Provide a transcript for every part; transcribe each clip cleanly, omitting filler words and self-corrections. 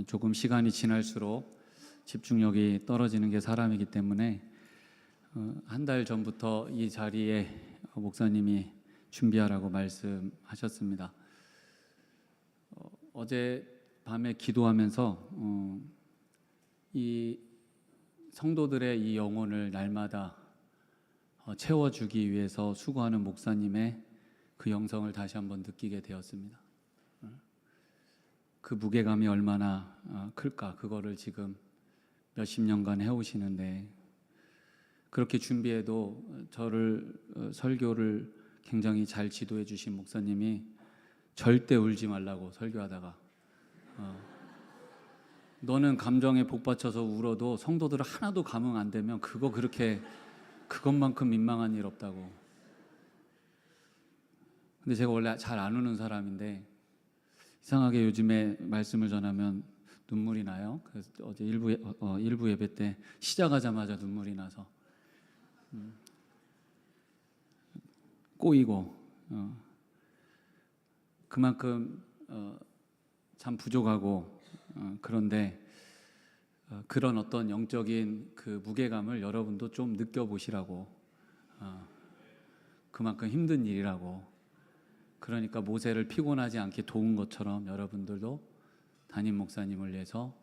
조금 시간이 지날수록 집중력이 떨어지는 게 사람이기 때문에 한 달 전부터 이 자리에 목사님이 준비하라고 말씀하셨습니다. 어제 밤에 기도하면서 이 성도들의 이 영혼을 날마다 채워주기 위해서 수고하는 목사님의 그 영성을 다시 한번 느끼게 되었습니다. 그 무게감이 얼마나 클까, 그거를 지금 몇십 년간 해오시는데, 그렇게 준비해도 저를 설교를 굉장히 잘 지도해 주신 목사님이 절대 울지 말라고 설교하다가 너는 감정에 복받쳐서 울어도 성도들 하나도 감흥 안 되면 그것만큼 민망한 일 없다고. 근데 제가 원래 잘 안 우는 사람인데 이상하게 요즘에 말씀을 전하면 눈물이 나요. 그래서 어제 일부 예배 때 시작하자마자 눈물이 나서 꼬이고 그만큼 참 부족하고 그런데 그런 어떤 영적인 그 무게감을 여러분도 좀 느껴보시라고. 그만큼 힘든 일이라고. 그러니까 모세를 피곤하지 않게 도운 것처럼 여러분들도 담임 목사님을 위해서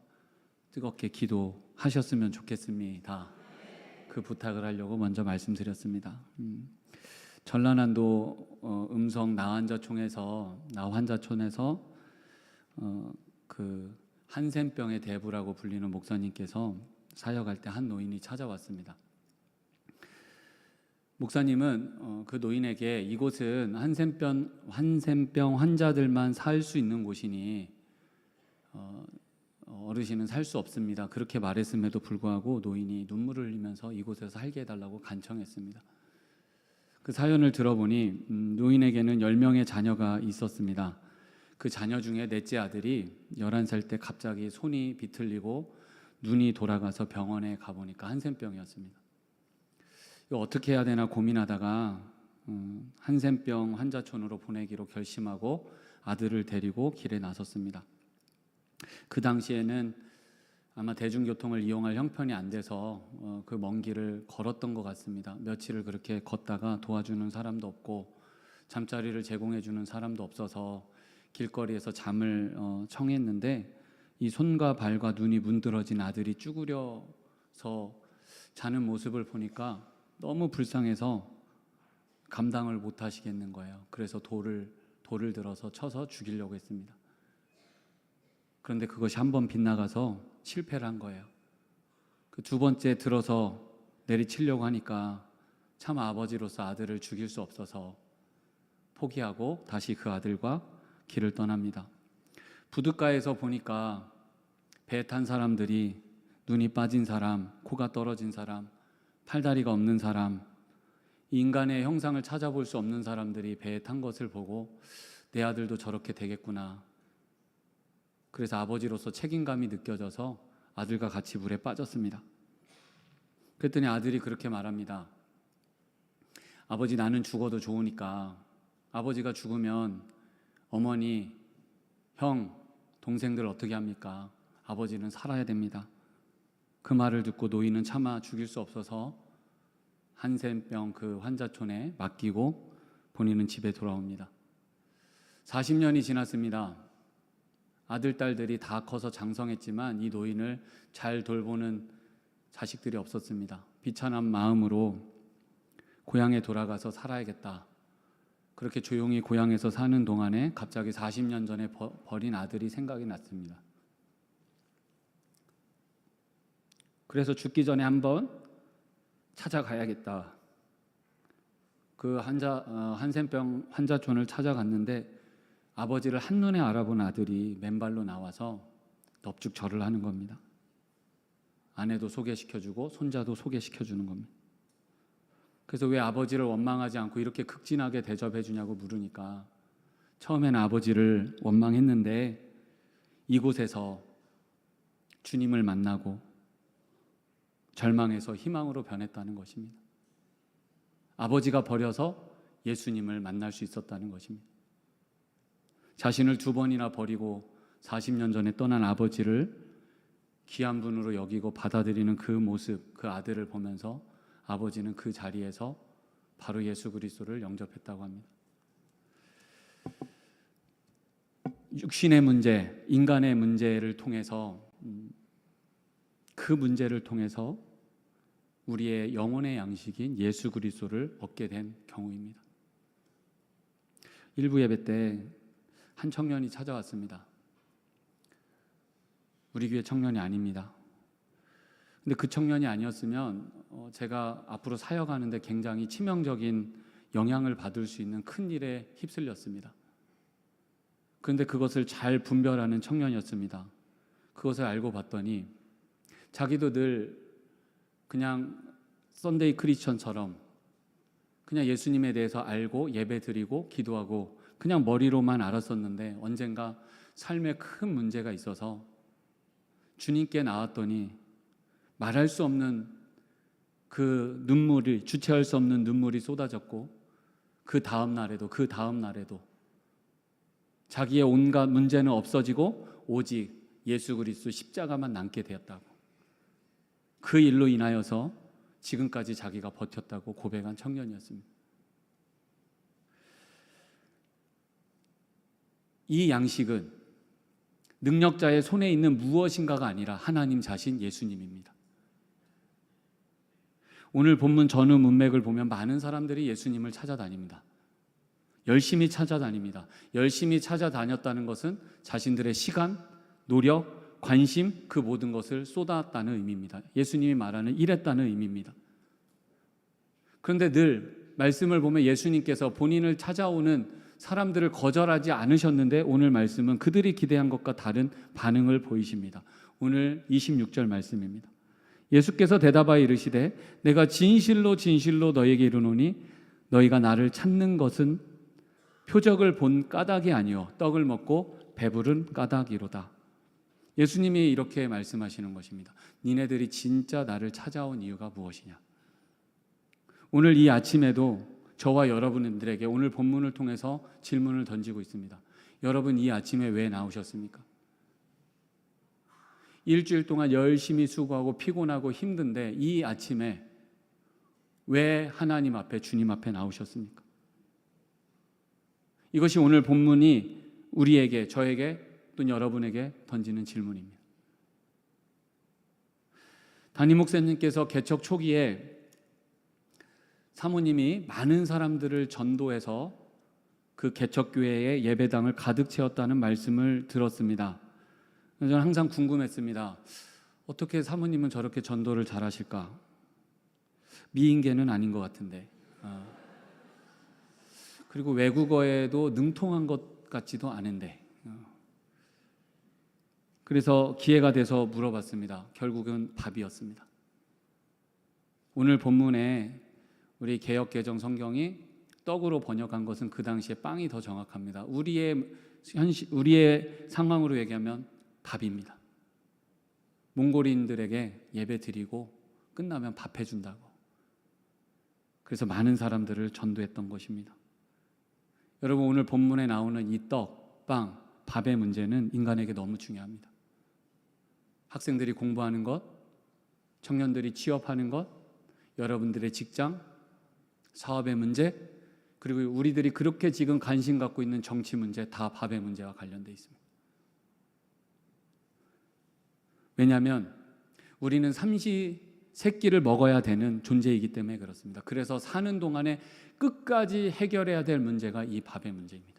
뜨겁게 기도하셨으면 좋겠습니다. 그 부탁을 하려고 먼저 말씀드렸습니다. 전라남도 음성 나환자촌에서 그 한센병의 대부라고 불리는 목사님께서 사역할 때 한 노인이 찾아왔습니다. 목사님은 그 노인에게 이곳은 한센병 환자들만 살 수 있는 곳이니 어르신은 살 수 없습니다. 그렇게 말했음에도 불구하고 노인이 눈물을 흘리면서 이곳에서 살게 해달라고 간청했습니다. 그 사연을 들어보니 노인에게는 10명의 자녀가 있었습니다. 그 자녀 중에 넷째 아들이 11살 때 갑자기 손이 비틀리고 눈이 돌아가서 병원에 가보니까 한센병이었습니다. 이거 어떻게 해야 되나 고민하다가 한센병 환자촌으로 보내기로 결심하고 아들을 데리고 길에 나섰습니다. 그 당시에는 아마 대중교통을 이용할 형편이 안 돼서 그 먼 길을 걸었던 것 같습니다. 며칠을 그렇게 걷다가 도와주는 사람도 없고 잠자리를 제공해 주는 사람도 없어서 길거리에서 잠을 청했는데, 이 손과 발과 눈이 문드러진 아들이 쭈그려서 자는 모습을 보니까 너무 불쌍해서 감당을 못 하시겠는 거예요. 그래서 돌을 들어서 쳐서 죽이려고 했습니다. 그런데 그것이 한 번 빗나가서 실패를 한 거예요. 그 두 번째 들어서 내리치려고 하니까 참 아버지로서 아들을 죽일 수 없어서 포기하고 다시 그 아들과 길을 떠납니다. 부둣가에서 보니까 배에 탄 사람들이 눈이 빠진 사람, 코가 떨어진 사람, 팔다리가 없는 사람, 인간의 형상을 찾아볼 수 없는 사람들이 배에 탄 것을 보고 내 아들도 저렇게 되겠구나. 그래서 아버지로서 책임감이 느껴져서 아들과 같이 물에 빠졌습니다. 그랬더니 아들이 그렇게 말합니다. 아버지, 나는 죽어도 좋으니까 아버지가 죽으면 어머니, 형, 동생들 어떻게 합니까? 아버지는 살아야 됩니다. 그 말을 듣고 노인은 차마 죽일 수 없어서 한센병 그 환자촌에 맡기고 본인은 집에 돌아옵니다. 40년이 지났습니다. 아들, 딸들이 다 커서 장성했지만 이 노인을 잘 돌보는 자식들이 없었습니다. 비천한 마음으로 고향에 돌아가서 살아야겠다. 그렇게 조용히 고향에서 사는 동안에 갑자기 40년 전에 버린 아들이 생각이 났습니다. 그래서 죽기 전에 한번 찾아가야겠다. 그 한센병 환자촌을 찾아갔는데 아버지를 한눈에 알아본 아들이 맨발로 나와서 넙죽 절을 하는 겁니다. 아내도 소개시켜주고 손자도 소개시켜주는 겁니다. 그래서 왜 아버지를 원망하지 않고 이렇게 극진하게 대접해 주냐고 물으니까 처음에는 아버지를 원망했는데 이곳에서 주님을 만나고 절망에서 희망으로 변했다는 것입니다. 아버지가 버려서 예수님을 만날 수 있었다는 것입니다. 자신을 2번이나 버리고 40년 전에 떠난 아버지를 귀한 분으로 여기고 받아들이는 그 모습, 그 아들을 보면서 아버지는 그 자리에서 바로 예수 그리스도를 영접했다고 합니다. 육신의 문제, 인간의 문제를 통해서, 그 문제를 통해서 우리의 영혼의 양식인 예수 그리스도를 얻게 된 경우입니다. 일부 예배 때 한 청년이 찾아왔습니다. 우리 교회 청년이 아닙니다. 근데 그 청년이 아니었으면 제가 앞으로 사역하는데 굉장히 치명적인 영향을 받을 수 있는 큰 일에 휩쓸렸습니다. 그런데 그것을 잘 분별하는 청년이었습니다. 그것을 알고 봤더니 자기도 늘 그냥 썬데이 크리스천처럼 그냥 예수님에 대해서 알고 예배 드리고 기도하고 그냥 머리로만 알았었는데 언젠가 삶에 큰 문제가 있어서 주님께 나왔더니 말할 수 없는 그 눈물이, 주체할 수 없는 눈물이 쏟아졌고 그 다음 날에도 자기의 온갖 문제는 없어지고 오직 예수 그리스도 십자가만 남게 되었다고, 그 일로 인하여서 지금까지 자기가 버텼다고 고백한 청년이었습니다. 이 양식은 능력자의 손에 있는 무엇인가가 아니라 하나님 자신 예수님입니다. 오늘 본문 전후 문맥을 보면 많은 사람들이 예수님을 찾아다닙니다. 열심히 찾아다닙니다. 열심히 찾아다녔다는 것은 자신들의 시간, 노력, 관심, 그 모든 것을 쏟았다는 의미입니다. 예수님이 말하는 일했다는 의미입니다. 그런데 늘 말씀을 보면 예수님께서 본인을 찾아오는 사람들을 거절하지 않으셨는데 오늘 말씀은 그들이 기대한 것과 다른 반응을 보이십니다. 오늘 26절 말씀입니다. 예수께서 대답하여 이르시되 내가 진실로 진실로 너에게 이르노니 너희가 나를 찾는 것은 표적을 본 까닭이 아니요 떡을 먹고 배부른 까닭이로다. 예수님이 이렇게 말씀하시는 것입니다. 니네들이 진짜 나를 찾아온 이유가 무엇이냐? 오늘 이 아침에도 저와 여러분들에게 오늘 본문을 통해서 질문을 던지고 있습니다. 여러분 이 아침에 왜 나오셨습니까? 일주일 동안 열심히 수고하고 피곤하고 힘든데 이 아침에 왜 하나님 앞에, 주님 앞에 나오셨습니까? 이것이 오늘 본문이 우리에게, 저에게 또는 여러분에게 던지는 질문입니다. 담임 목사님께서 개척 초기에 사모님이 많은 사람들을 전도해서 그 개척교회의 예배당을 가득 채웠다는 말씀을 들었습니다. 저는 항상 궁금했습니다. 어떻게 사모님은 저렇게 전도를 잘하실까? 미인계는 아닌 것 같은데. 그리고 외국어에도 능통한 것 같지도 않은데. 그래서 기회가 돼서 물어봤습니다. 결국은 답이었습니다. 오늘 본문에 우리 개역개정 성경이 떡으로 번역한 것은 그 당시에 빵이 더 정확합니다. 우리의 상황으로 얘기하면 밥입니다. 몽골인들에게 예배 드리고 끝나면 밥 해준다고. 그래서 많은 사람들을 전도했던 것입니다. 여러분 오늘 본문에 나오는 이 떡, 빵, 밥의 문제는 인간에게 너무 중요합니다. 학생들이 공부하는 것, 청년들이 취업하는 것, 여러분들의 직장, 사업의 문제, 그리고 우리들이 그렇게 지금 관심 갖고 있는 정치 문제 다 밥의 문제와 관련되어 있습니다. 왜냐하면 우리는 삼시세끼를 먹어야 되는 존재이기 때문에 그렇습니다. 그래서 사는 동안에 끝까지 해결해야 될 문제가 이 밥의 문제입니다.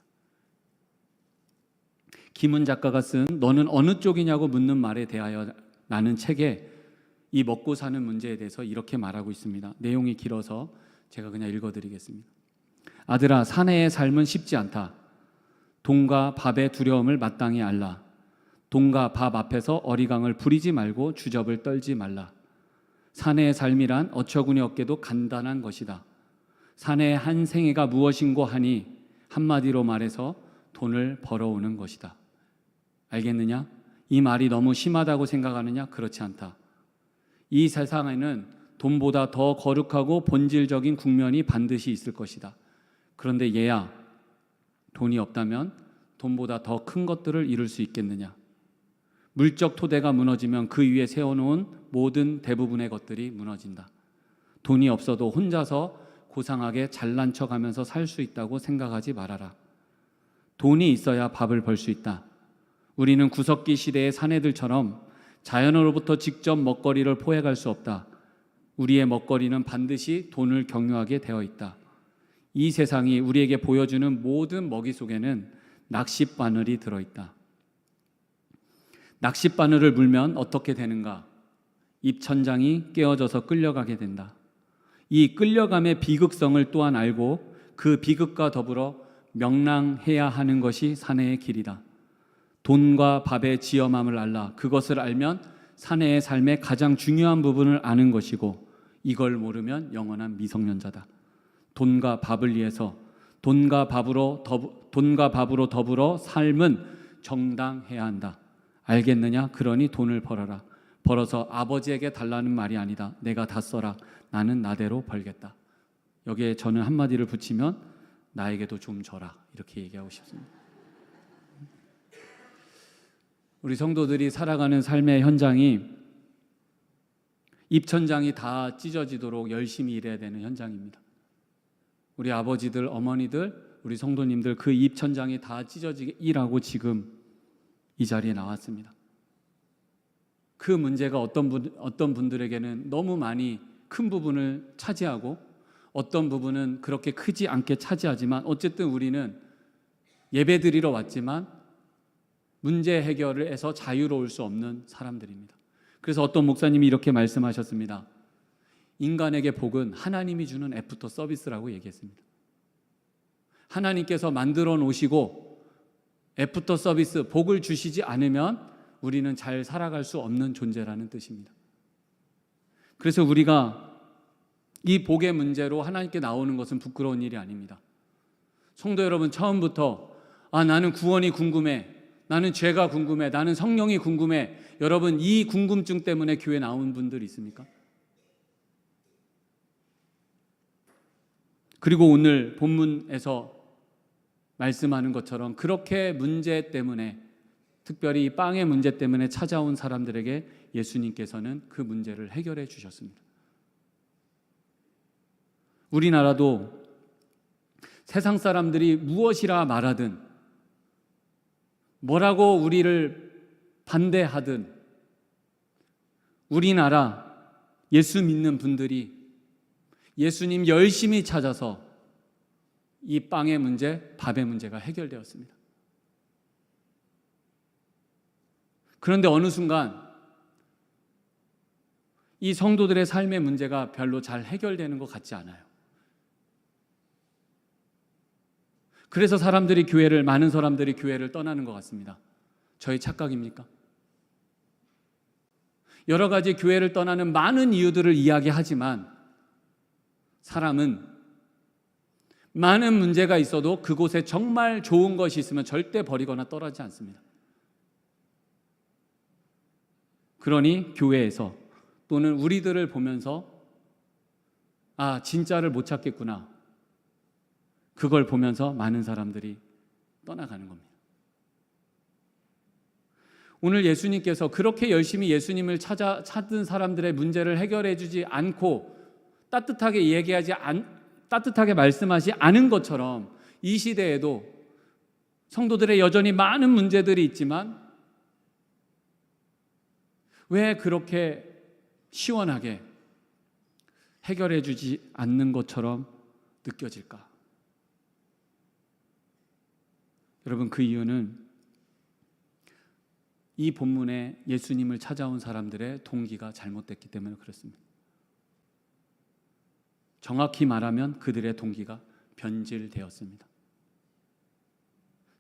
김은 작가가 쓴 너는 어느 쪽이냐고 묻는 말에 대하여 라는 책에 이 먹고 사는 문제에 대해서 이렇게 말하고 있습니다. 내용이 길어서 제가 그냥 읽어드리겠습니다. 아들아, 사내의 삶은 쉽지 않다. 돈과 밥의 두려움을 마땅히 알라. 돈과 밥 앞에서 어리광을 부리지 말고 주접을 떨지 말라. 사내의 삶이란 어처구니 없게도 간단한 것이다. 사내의 한 생애가 무엇인고 하니 한마디로 말해서 돈을 벌어오는 것이다. 알겠느냐? 이 말이 너무 심하다고 생각하느냐? 그렇지 않다. 이 세상에는 돈보다 더 거룩하고 본질적인 국면이 반드시 있을 것이다. 그런데 얘야, 돈이 없다면 돈보다 더 큰 것들을 이룰 수 있겠느냐? 물적 토대가 무너지면 그 위에 세워놓은 모든 대부분의 것들이 무너진다. 돈이 없어도 혼자서 고상하게 잘난 척하면서 살 수 있다고 생각하지 말아라. 돈이 있어야 밥을 벌 수 있다. 우리는 구석기 시대의 사내들처럼 자연으로부터 직접 먹거리를 포획할 수 없다. 우리의 먹거리는 반드시 돈을 경유하게 되어 있다. 이 세상이 우리에게 보여주는 모든 먹이 속에는 낚싯바늘이 들어있다. 낚싯바늘을 물면 어떻게 되는가? 입천장이 깨어져서 끌려가게 된다. 이 끌려감의 비극성을 또한 알고 그 비극과 더불어 명랑해야 하는 것이 사내의 길이다. 돈과 밥의 지엄함을 알라. 그것을 알면 사내의 삶의 가장 중요한 부분을 아는 것이고, 이걸 모르면 영원한 미성년자다. 돈과 밥을 위해서 돈과 밥으로 더불어 삶은 정당해야 한다. 알겠느냐? 그러니 돈을 벌어라. 벌어서 아버지에게 달라는 말이 아니다. 내가 다 써라. 나는 나대로 벌겠다. 여기에 저는 한마디를 붙이면 나에게도 좀 줘라. 이렇게 얘기하고 싶습니다. 우리 성도들이 살아가는 삶의 현장이 입천장이 다 찢어지도록 열심히 일해야 되는 현장입니다. 우리 아버지들, 어머니들, 우리 성도님들 그 입천장이 다 찢어지게 일하고 지금 이 자리에 나왔습니다. 그 문제가 어떤 분들에게는 너무 많이 큰 부분을 차지하고 어떤 부분은 그렇게 크지 않게 차지하지만 어쨌든 우리는 예배드리러 왔지만 문제 해결을 해서 자유로울 수 없는 사람들입니다. 그래서 어떤 목사님이 이렇게 말씀하셨습니다. 인간에게 복은 하나님이 주는 애프터 서비스라고 얘기했습니다. 하나님께서 만들어 놓으시고 애프터 서비스, 복을 주시지 않으면 우리는 잘 살아갈 수 없는 존재라는 뜻입니다. 그래서 우리가 이 복의 문제로 하나님께 나오는 것은 부끄러운 일이 아닙니다. 성도 여러분, 처음부터 나는 구원이 궁금해, 나는 죄가 궁금해, 나는 성령이 궁금해. 여러분, 이 궁금증 때문에 교회 나온 분들 있습니까? 그리고 오늘 본문에서 말씀하는 것처럼 그렇게 문제 때문에, 특별히 빵의 문제 때문에 찾아온 사람들에게 예수님께서는 그 문제를 해결해 주셨습니다. 우리나라도 세상 사람들이 무엇이라 말하든, 뭐라고 우리를 반대하든, 우리나라 예수 믿는 분들이 예수님 열심히 찾아서 이 빵의 문제, 밥의 문제가 해결되었습니다. 그런데 어느 순간 이 성도들의 삶의 문제가 별로 잘 해결되는 것 같지 않아요. 그래서 많은 사람들이 교회를 떠나는 것 같습니다. 저의 착각입니까? 여러 가지 교회를 떠나는 많은 이유들을 이야기하지만 사람은 많은 문제가 있어도 그곳에 정말 좋은 것이 있으면 절대 버리거나 떠나지 않습니다. 그러니 교회에서 또는 우리들을 보면서 진짜를 못 찾겠구나, 그걸 보면서 많은 사람들이 떠나가는 겁니다. 오늘 예수님께서 그렇게 열심히 예수님을 찾은 사람들의 문제를 해결해 주지 않고 따뜻하게 말씀하지 않은 것처럼 이 시대에도 성도들의 여전히 많은 문제들이 있지만 왜 그렇게 시원하게 해결해 주지 않는 것처럼 느껴질까? 여러분, 그 이유는 이 본문에 예수님을 찾아온 사람들의 동기가 잘못됐기 때문에 그렇습니다. 정확히 말하면 그들의 동기가 변질되었습니다.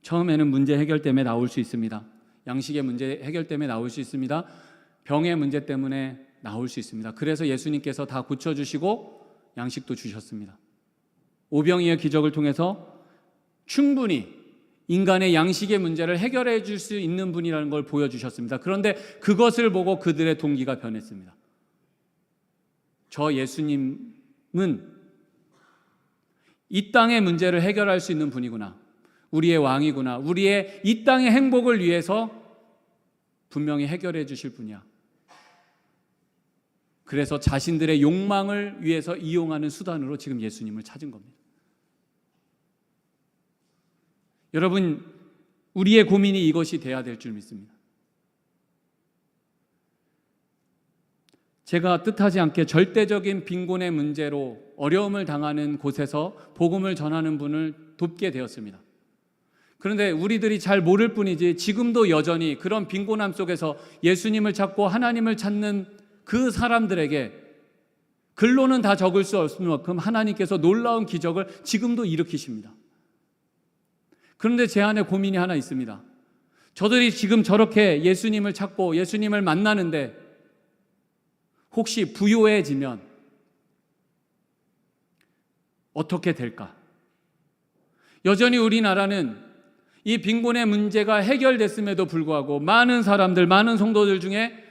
처음에는 문제 해결 때문에 나올 수 있습니다. 양식의 문제 해결 때문에 나올 수 있습니다. 병의 문제 때문에 나올 수 있습니다. 그래서 예수님께서 다 고쳐주시고 양식도 주셨습니다. 오병이의 기적을 통해서 충분히 인간의 양식의 문제를 해결해 줄 수 있는 분이라는 걸 보여주셨습니다. 그런데 그것을 보고 그들의 동기가 변했습니다. 저 예수님은 이 땅의 문제를 해결할 수 있는 분이구나. 우리의 왕이구나, 우리의 이 땅의 행복을 위해서 분명히 해결해 주실 분이야. 그래서 자신들의 욕망을 위해서 이용하는 수단으로 지금 예수님을 찾은 겁니다. 여러분, 우리의 고민이 이것이 돼야 될 줄 믿습니다. 제가 뜻하지 않게 절대적인 빈곤의 문제로 어려움을 당하는 곳에서 복음을 전하는 분을 돕게 되었습니다. 그런데 우리들이 잘 모를 뿐이지 지금도 여전히 그런 빈곤함 속에서 예수님을 찾고 하나님을 찾는 그 사람들에게 글로는 다 적을 수 없을 만큼 하나님께서 놀라운 기적을 지금도 일으키십니다. 그런데 제 안에 고민이 하나 있습니다. 저들이 지금 저렇게 예수님을 찾고 예수님을 만나는데 혹시 부요해지면 어떻게 될까? 여전히 우리나라는 이 빈곤의 문제가 해결됐음에도 불구하고 많은 사람들, 많은 성도들 중에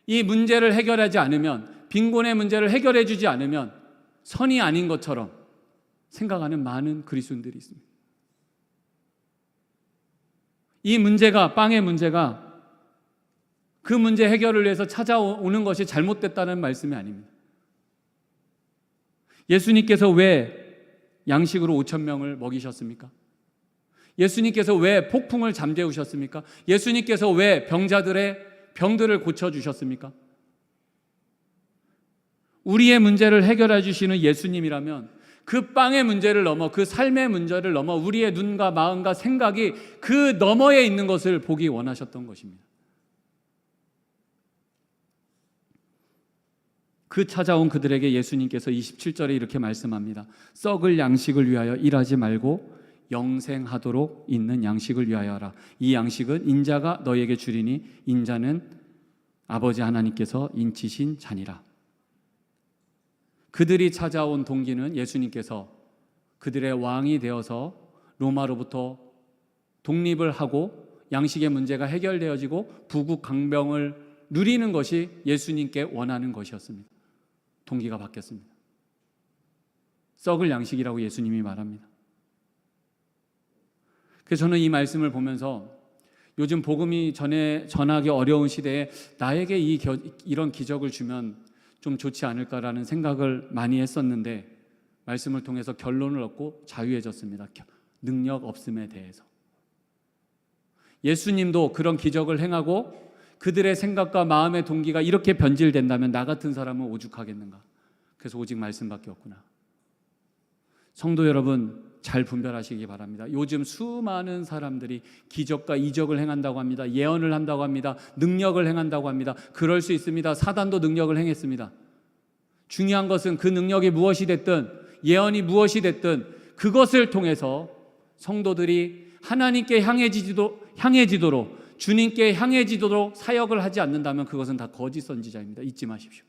이 문제를 해결하지 않으면, 빈곤의 문제를 해결해 주지 않으면 선이 아닌 것처럼 생각하는 많은 그리스도인들이 있습니다. 이 문제가, 빵의 문제가 그 문제 해결을 위해서 찾아오는 것이 잘못됐다는 말씀이 아닙니다. 예수님께서 왜 양식으로 5,000명을 먹이셨습니까? 예수님께서 왜 폭풍을 잠재우셨습니까? 예수님께서 왜 병자들의 병들을 고쳐주셨습니까? 우리의 문제를 해결해 주시는 예수님이라면 그 빵의 문제를 넘어, 그 삶의 문제를 넘어 우리의 눈과 마음과 생각이 그 너머에 있는 것을 보기 원하셨던 것입니다. 그 찾아온 그들에게 예수님께서 27절에 이렇게 말씀합니다. 썩을 양식을 위하여 일하지 말고 영생하도록 있는 양식을 위하여 하라. 이 양식은 인자가 너에게 주리니 인자는 아버지 하나님께서 인치신 자니라. 그들이 찾아온 동기는 예수님께서 그들의 왕이 되어서 로마로부터 독립을 하고 양식의 문제가 해결되어지고 부국 강병을 누리는 것이 예수님께 원하는 것이었습니다. 동기가 바뀌었습니다. 썩을 양식이라고 예수님이 말합니다. 그래서 저는 이 말씀을 보면서 요즘 복음이 전하기 어려운 시대에 나에게 이런 기적을 주면 좀 좋지 않을까라는 생각을 많이 했었는데 말씀을 통해서 결론을 얻고 자유해졌습니다. 능력 없음에 대해서. 예수님도 그런 기적을 행하고 그들의 생각과 마음의 동기가 이렇게 변질된다면 나 같은 사람은 오죽하겠는가. 그래서 오직 말씀밖에 없구나. 성도 여러분, 잘 분별하시기 바랍니다. 요즘 수많은 사람들이 기적과 이적을 행한다고 합니다. 예언을 한다고 합니다. 능력을 행한다고 합니다. 그럴 수 있습니다. 사단도 능력을 행했습니다. 중요한 것은 그 능력이 무엇이 됐든 예언이 무엇이 됐든 그것을 통해서 성도들이 하나님께 향해지도록 주님께 향해지도록 사역을 하지 않는다면 그것은 다 거짓 선지자입니다. 잊지 마십시오.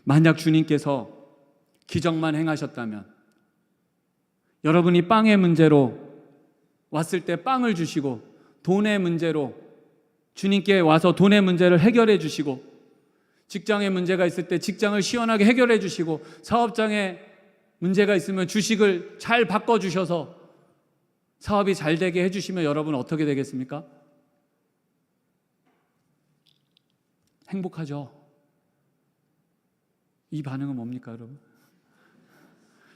만약 주님께서 기적만 행하셨다면 여러분이 빵의 문제로 왔을 때 빵을 주시고 돈의 문제로 주님께 와서 돈의 문제를 해결해 주시고 직장에 문제가 있을 때 직장을 시원하게 해결해 주시고 사업장에 문제가 있으면 주식을 잘 바꿔주셔서 사업이 잘 되게 해주시면 여러분 어떻게 되겠습니까? 행복하죠? 이 반응은 뭡니까, 여러분?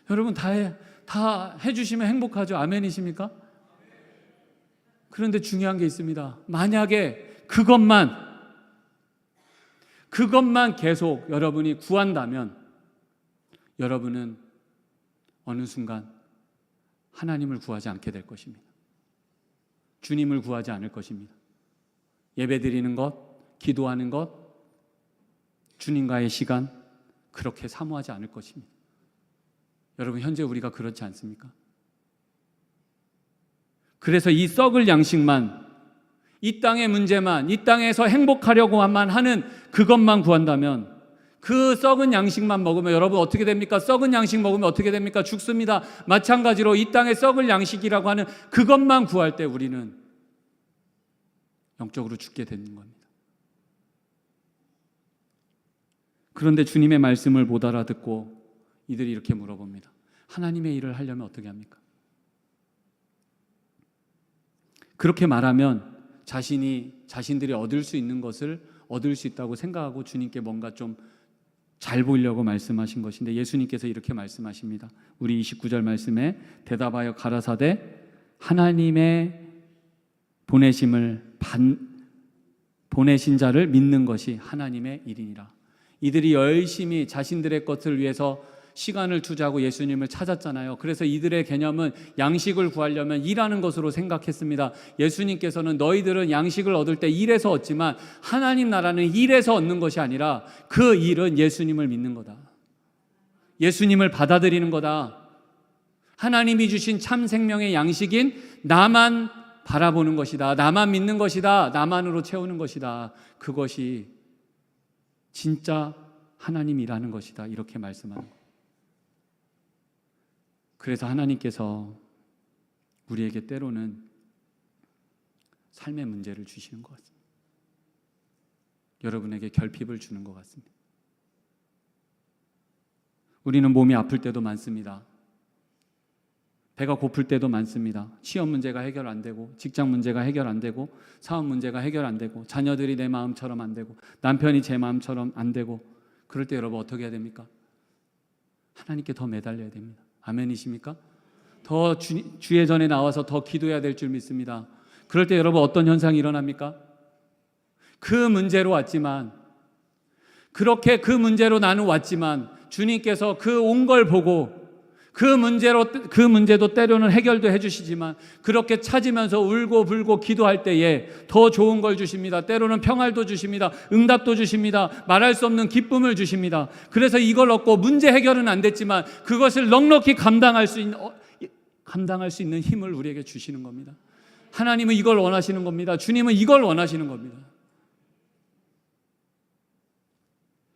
여러분 다 해주시면 행복하죠? 아멘이십니까? 그런데 중요한 게 있습니다. 만약에 그것만 계속 여러분이 구한다면 여러분은 어느 순간 하나님을 구하지 않게 될 것입니다. 주님을 구하지 않을 것입니다. 예배드리는 것, 기도하는 것, 주님과의 시간 그렇게 사모하지 않을 것입니다. 여러분, 현재 우리가 그렇지 않습니까? 그래서 이 썩을 양식만, 이 땅의 문제만, 이 땅에서 행복하려고만 하는 그것만 구한다면 그 썩은 양식만 먹으면 여러분 어떻게 됩니까? 썩은 양식 먹으면 어떻게 됩니까? 죽습니다. 마찬가지로 이 땅의 썩을 양식이라고 하는 그것만 구할 때 우리는 영적으로 죽게 되는 겁니다. 그런데 주님의 말씀을 못 알아듣고 이들이 이렇게 물어봅니다. 하나님의 일을 하려면 어떻게 합니까? 그렇게 말하면 자신들이 얻을 수 있는 것을 얻을 수 있다고 생각하고 주님께 뭔가 좀 잘 보이려고 말씀하신 것인데, 예수님께서 이렇게 말씀하십니다. 우리 29절 말씀에 대답하여 가라사대 하나님의 보내신 자를 믿는 것이 하나님의 일이니라. 이들이 열심히 자신들의 것을 위해서 시간을 투자하고 예수님을 찾았잖아요. 그래서 이들의 개념은 양식을 구하려면 일하는 것으로 생각했습니다. 예수님께서는 너희들은 양식을 얻을 때 일에서 얻지만 하나님 나라는 일에서 얻는 것이 아니라 그 일은 예수님을 믿는 거다. 예수님을 받아들이는 거다. 하나님이 주신 참 생명의 양식인 나만 바라보는 것이다. 나만 믿는 것이다. 나만으로 채우는 것이다. 그것이 진짜 하나님이라는 것이다. 이렇게 말씀하는 거예요. 그래서 하나님께서 우리에게 때로는 삶의 문제를 주시는 것 같습니다. 여러분에게 결핍을 주는 것 같습니다. 우리는 몸이 아플 때도 많습니다. 배가 고플 때도 많습니다. 취업 문제가 해결 안 되고, 직장 문제가 해결 안 되고, 사업 문제가 해결 안 되고, 자녀들이 내 마음처럼 안 되고, 남편이 제 마음처럼 안 되고, 그럴 때 여러분 어떻게 해야 됩니까? 하나님께 더 매달려야 됩니다. 아멘이십니까? 더 주의 전에 나와서 더 기도해야 될 줄 믿습니다. 그럴 때 여러분 어떤 현상이 일어납니까? 그 문제로 왔지만, 그렇게 그 문제로 나는 왔지만 주님께서 그 온 걸 보고 그 문제도 때로는 해결도 해주시지만 그렇게 찾으면서 울고 불고 기도할 때에 더 좋은 걸 주십니다. 때로는 평화도 주십니다. 응답도 주십니다. 말할 수 없는 기쁨을 주십니다. 그래서 이걸 얻고 문제 해결은 안 됐지만 그것을 넉넉히 감당할 수 있는 힘을 우리에게 주시는 겁니다. 하나님은 이걸 원하시는 겁니다. 주님은 이걸 원하시는 겁니다.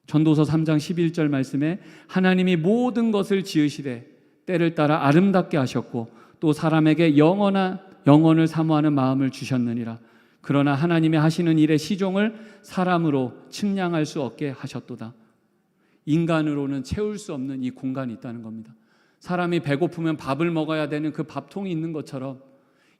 전도서 3장 11절 말씀에 하나님이 모든 것을 지으시되 때를 따라 아름답게 하셨고 또 사람에게 영원을 사모하는 마음을 주셨느니라. 그러나 하나님이 하시는 일의 시종을 사람으로 측량할 수 없게 하셨도다. 인간으로는 채울 수 없는 이 공간이 있다는 겁니다. 사람이 배고프면 밥을 먹어야 되는 그 밥통이 있는 것처럼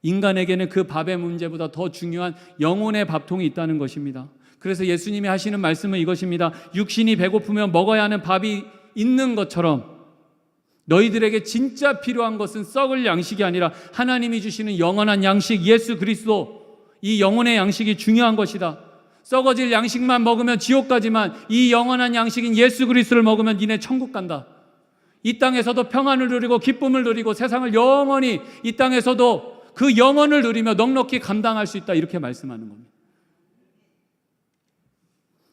인간에게는 그 밥의 문제보다 더 중요한 영혼의 밥통이 있다는 것입니다. 그래서 예수님이 하시는 말씀은 이것입니다. 육신이 배고프면 먹어야 하는 밥이 있는 것처럼 너희들에게 진짜 필요한 것은 썩을 양식이 아니라 하나님이 주시는 영원한 양식 예수 그리스도, 이 영혼의 양식이 중요한 것이다. 썩어질 양식만 먹으면 지옥 가지만 이 영원한 양식인 예수 그리스도를 먹으면 니네 천국 간다. 이 땅에서도 평안을 누리고 기쁨을 누리고 세상을 영원히 이 땅에서도 그 영원을 누리며 넉넉히 감당할 수 있다. 이렇게 말씀하는 겁니다.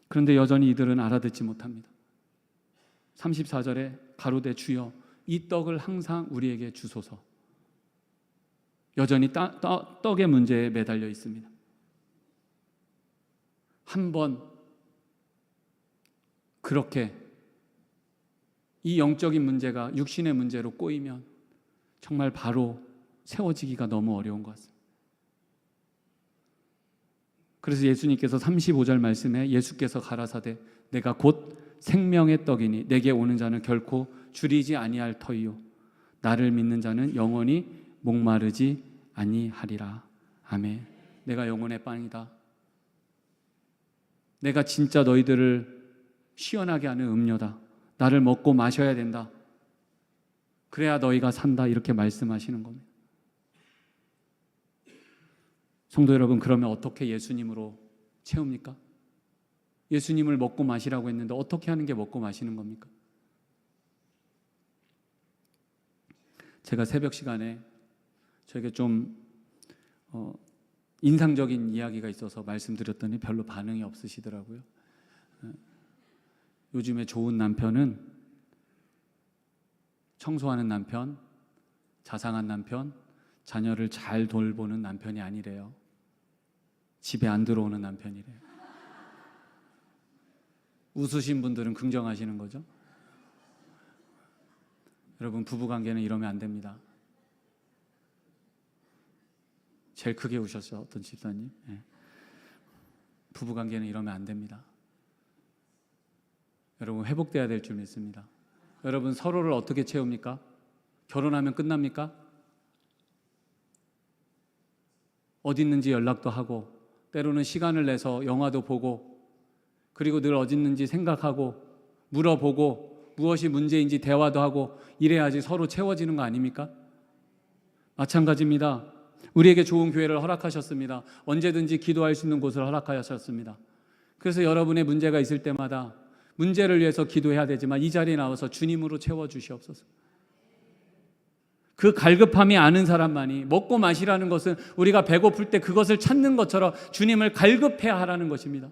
그런데 여전히 이들은 알아듣지 못합니다. 34절에 가로되 주여 이 떡을 항상 우리에게 주소서. 여전히 떡의 문제에 매달려 있습니다. 한번 그렇게 이 영적인 문제가 육신의 문제로 꼬이면 정말 바로 세워지기가 너무 어려운 것 같습니다. 그래서 예수님께서 35절 말씀에 예수께서 가라사대 내가 곧 생명의 떡이니 내게 오는 자는 결코 줄이지 아니할 터이요 나를 믿는 자는 영원히 목마르지 아니하리라. 아멘. 내가 영혼의 빵이다. 내가 진짜 너희들을 시원하게 하는 음료다. 나를 먹고 마셔야 된다. 그래야 너희가 산다. 이렇게 말씀하시는 겁니다. 성도 여러분, 그러면 어떻게 예수님으로 채웁니까? 예수님을 먹고 마시라고 했는데 어떻게 하는 게 먹고 마시는 겁니까? 제가 새벽 시간에 저에게 좀 인상적인 이야기가 있어서 말씀드렸더니 별로 반응이 없으시더라고요. 요즘에 좋은 남편은 청소하는 남편, 자상한 남편, 자녀를 잘 돌보는 남편이 아니래요. 집에 안 들어오는 남편이래요. 웃으신 분들은 긍정하시는 거죠. 여러분, 부부관계는 이러면 안 됩니다. 제일 크게 우셨죠, 어떤 집사님. 네. 부부관계는 이러면 안 됩니다. 여러분, 회복돼야 될 줄 믿습니다. 여러분 서로를 어떻게 채웁니까? 결혼하면 끝납니까? 어디 있는지 연락도 하고 때로는 시간을 내서 영화도 보고 그리고 늘 어디 있는지 생각하고 물어보고 무엇이 문제인지 대화도 하고 이래야지 서로 채워지는 거 아닙니까? 마찬가지입니다. 우리에게 좋은 교회를 허락하셨습니다. 언제든지 기도할 수 있는 곳을 허락하셨습니다. 그래서 여러분의 문제가 있을 때마다 문제를 위해서 기도해야 되지만 이 자리에 나와서 주님으로 채워주시옵소서. 그 갈급함이 아는 사람만이, 먹고 마시라는 것은 우리가 배고플 때 그것을 찾는 것처럼 주님을 갈급해야 하라는 것입니다.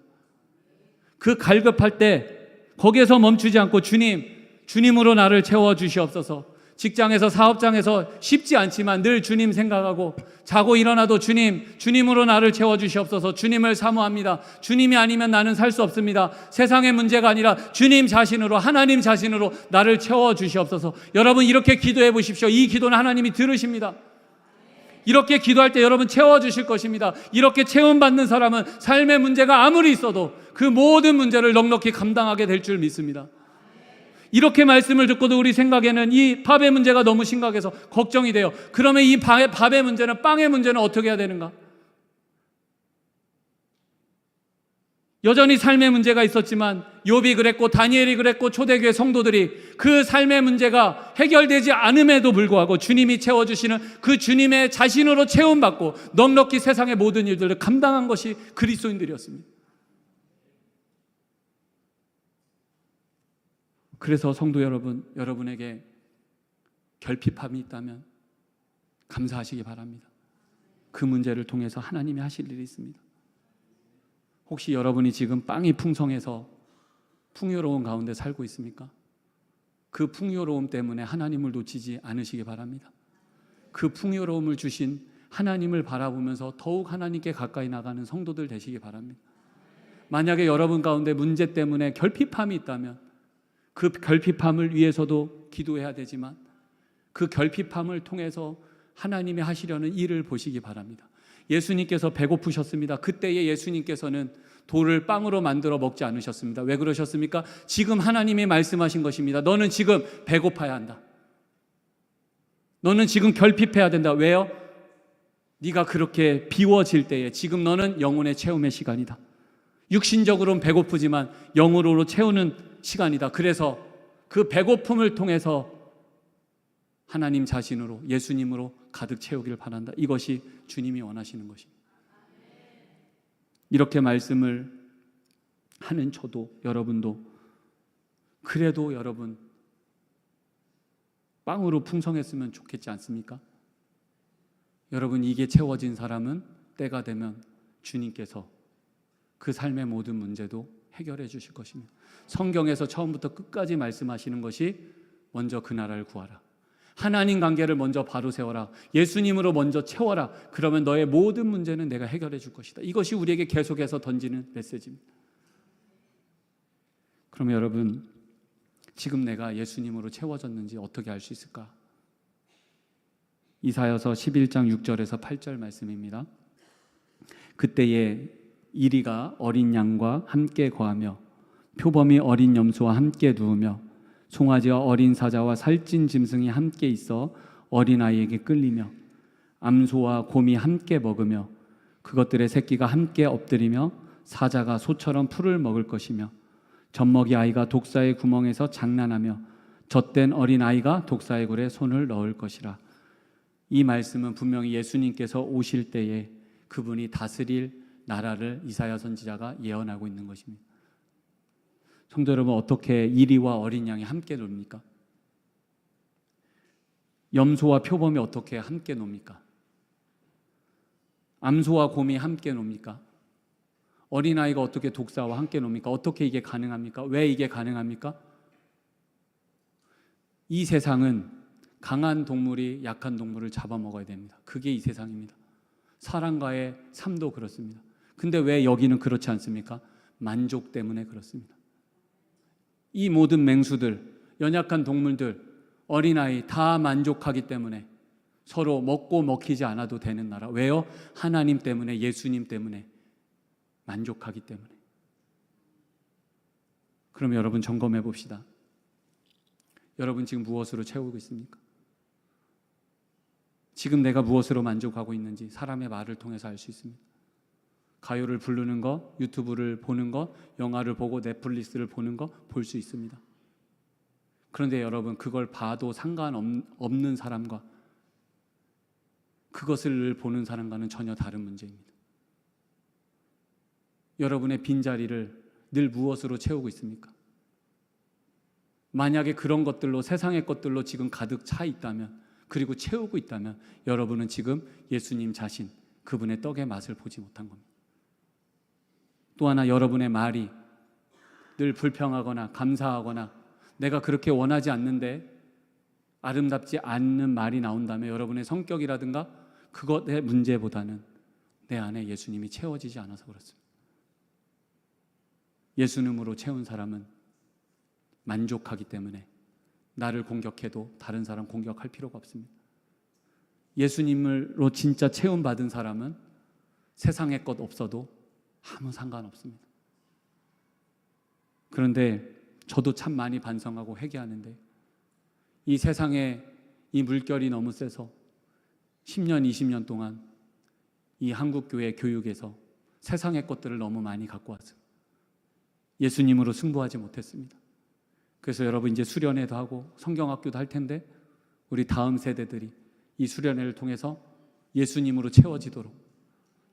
그 갈급할 때 거기에서 멈추지 않고 주님으로 나를 채워주시옵소서. 직장에서 사업장에서 쉽지 않지만 늘 주님 생각하고 자고 일어나도 주님으로 나를 채워주시옵소서. 주님을 사모합니다. 주님이 아니면 나는 살 수 없습니다. 세상의 문제가 아니라 주님 자신으로, 하나님 자신으로 나를 채워주시옵소서. 여러분 이렇게 기도해 보십시오. 이 기도는 하나님이 들으십니다. 이렇게 기도할 때 여러분 채워주실 것입니다. 이렇게 채움받는 사람은 삶의 문제가 아무리 있어도 그 모든 문제를 넉넉히 감당하게 될 줄 믿습니다. 이렇게 말씀을 듣고도 우리 생각에는 이 밥의 문제가 너무 심각해서 걱정이 돼요. 그러면 이 밥의 문제는, 빵의 문제는 어떻게 해야 되는가? 여전히 삶의 문제가 있었지만 욥이 그랬고 다니엘이 그랬고 초대교회 성도들이 그 삶의 문제가 해결되지 않음에도 불구하고 주님이 채워주시는 그 주님의 자신으로 채움받고 넉넉히 세상의 모든 일들을 감당한 것이 그리스도인들이었습니다. 그래서 성도 여러분, 여러분에게 결핍함이 있다면 감사하시기 바랍니다. 그 문제를 통해서 하나님이 하실 일이 있습니다. 혹시 여러분이 지금 빵이 풍성해서 풍요로운 가운데 살고 있습니까? 그 풍요로움 때문에 하나님을 놓치지 않으시기 바랍니다. 그 풍요로움을 주신 하나님을 바라보면서 더욱 하나님께 가까이 나가는 성도들 되시기 바랍니다. 만약에 여러분 가운데 문제 때문에 결핍함이 있다면 그 결핍함을 위해서도 기도해야 되지만 그 결핍함을 통해서 하나님이 하시려는 일을 보시기 바랍니다. 예수님께서 배고프셨습니다. 그때에 예수님께서는 돌을 빵으로 만들어 먹지 않으셨습니다. 왜 그러셨습니까? 지금 하나님이 말씀하신 것입니다. 너는 지금 배고파야 한다. 너는 지금 결핍해야 된다. 왜요? 네가 그렇게 비워질 때에 지금 너는 영혼의 체험의 시간이다. 육신적으로는 배고프지만 영으로 채우는 시간이다. 그래서 그 배고픔을 통해서 하나님 자신으로, 예수님으로 가득 채우기를 바란다. 이것이 주님이 원하시는 것입니다. 이렇게 말씀을 하는 저도, 여러분도, 그래도 여러분 빵으로 풍성했으면 좋겠지 않습니까? 여러분 이게 채워진 사람은 때가 되면 주님께서 그 삶의 모든 문제도 해결해 주실 것입니다. 성경에서 처음부터 끝까지 말씀하시는 것이 먼저 그 나라를 구하라. 하나님 관계를 먼저 바로 세워라. 예수님으로 먼저 채워라. 그러면 너의 모든 문제는 내가 해결해 줄 것이다. 이것이 우리에게 계속해서 던지는 메시지입니다. 그럼 여러분, 지금 내가 예수님으로 채워졌는지 어떻게 알 수 있을까? 이사야서 11장 6절에서 8절 말씀입니다. 그때에 이리가 어린 양과 함께 거하며 표범이 어린 염소와 함께 누우며 송아지와 어린 사자와 살찐 짐승이 함께 있어 어린아이에게 끌리며 암소와 곰이 함께 먹으며 그것들의 새끼가 함께 엎드리며 사자가 소처럼 풀을 먹을 것이며 젖먹이 아이가 독사의 구멍에서 장난하며 젖된 어린아이가 독사의 굴에 손을 넣을 것이라. 이 말씀은 분명히 예수님께서 오실 때에 그분이 다스릴 나라를 이사야 선지자가 예언하고 있는 것입니다. 성도 여러분, 어떻게 이리와 어린 양이 함께 놉니까? 염소와 표범이 어떻게 함께 놉니까? 암소와 곰이 함께 놉니까? 어린아이가 어떻게 독사와 함께 놉니까? 어떻게 이게 가능합니까? 왜 이게 가능합니까? 이 세상은 강한 동물이 약한 동물을 잡아먹어야 됩니다. 그게 이 세상입니다. 사람과의 삶도 그렇습니다. 근데 왜 여기는 그렇지 않습니까? 만족 때문에 그렇습니다. 이 모든 맹수들, 연약한 동물들, 어린아이 다 만족하기 때문에 서로 먹고 먹히지 않아도 되는 나라. 왜요? 하나님 때문에, 예수님 때문에 만족하기 때문에. 그럼 여러분 점검해 봅시다. 여러분 지금 무엇으로 채우고 있습니까? 지금 내가 무엇으로 만족하고 있는지 사람의 말을 통해서 알 수 있습니다. 가요를 부르는 거, 유튜브를 보는 거, 영화를 보고 넷플릭스를 보는 거 볼 수 있습니다. 그런데 여러분, 그걸 봐도 상관없는 사람과 그것을 보는 사람과는 전혀 다른 문제입니다. 여러분의 빈자리를 늘 무엇으로 채우고 있습니까? 만약에 그런 것들로, 세상의 것들로 지금 가득 차 있다면, 그리고 채우고 있다면 여러분은 지금 예수님 자신, 그분의 떡의 맛을 보지 못한 겁니다. 또 하나, 여러분의 말이 늘 불평하거나 감사하거나 내가 그렇게 원하지 않는데 아름답지 않는 말이 나온다면 여러분의 성격이라든가 그것의 문제보다는 내 안에 예수님이 채워지지 않아서 그렇습니다. 예수님으로 채운 사람은 만족하기 때문에 나를 공격해도 다른 사람 공격할 필요가 없습니다. 예수님으로 진짜 채움받은 사람은 세상의 것 없어도 아무 상관없습니다. 그런데 저도 참 많이 반성하고 회개하는데 이 세상에 이 물결이 너무 세서 10년, 20년 동안 이 한국교회 교육에서 세상의 것들을 너무 많이 갖고 왔어요. 예수님으로 승부하지 못했습니다. 그래서 여러분 이제 수련회도 하고 성경학교도 할 텐데 우리 다음 세대들이 이 수련회를 통해서 예수님으로 채워지도록,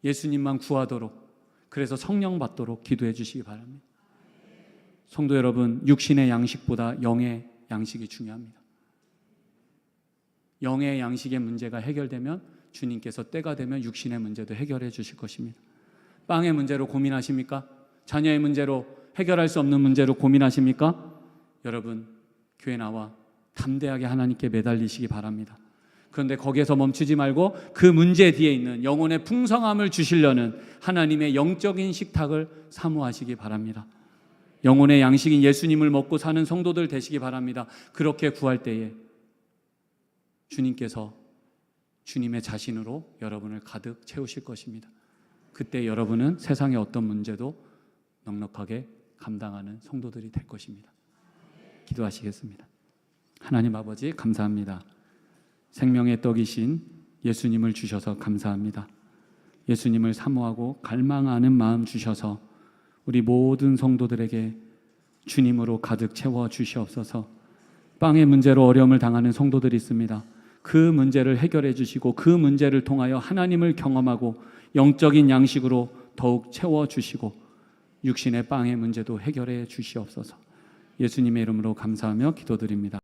예수님만 구하도록, 그래서 성령 받도록 기도해 주시기 바랍니다. 성도 여러분, 육신의 양식보다 영의 양식이 중요합니다. 영의 양식의 문제가 해결되면 주님께서 때가 되면 육신의 문제도 해결해 주실 것입니다. 빵의 문제로 고민하십니까? 자녀의 문제로, 해결할 수 없는 문제로 고민하십니까? 여러분, 교회 나와 담대하게 하나님께 매달리시기 바랍니다. 그런데 거기에서 멈추지 말고 그 문제 뒤에 있는 영혼의 풍성함을 주시려는 하나님의 영적인 식탁을 사모하시기 바랍니다. 영혼의 양식인 예수님을 먹고 사는 성도들 되시기 바랍니다. 그렇게 구할 때에 주님께서 주님의 자신으로 여러분을 가득 채우실 것입니다. 그때 여러분은 세상의 어떤 문제도 넉넉하게 감당하는 성도들이 될 것입니다. 기도하시겠습니다. 하나님 아버지, 감사합니다. 생명의 떡이신 예수님을 주셔서 감사합니다. 예수님을 사모하고 갈망하는 마음 주셔서 우리 모든 성도들에게 주님으로 가득 채워 주시옵소서. 빵의 문제로 어려움을 당하는 성도들이 있습니다. 그 문제를 해결해 주시고 그 문제를 통하여 하나님을 경험하고 영적인 양식으로 더욱 채워 주시고 육신의 빵의 문제도 해결해 주시옵소서. 예수님의 이름으로 감사하며 기도드립니다.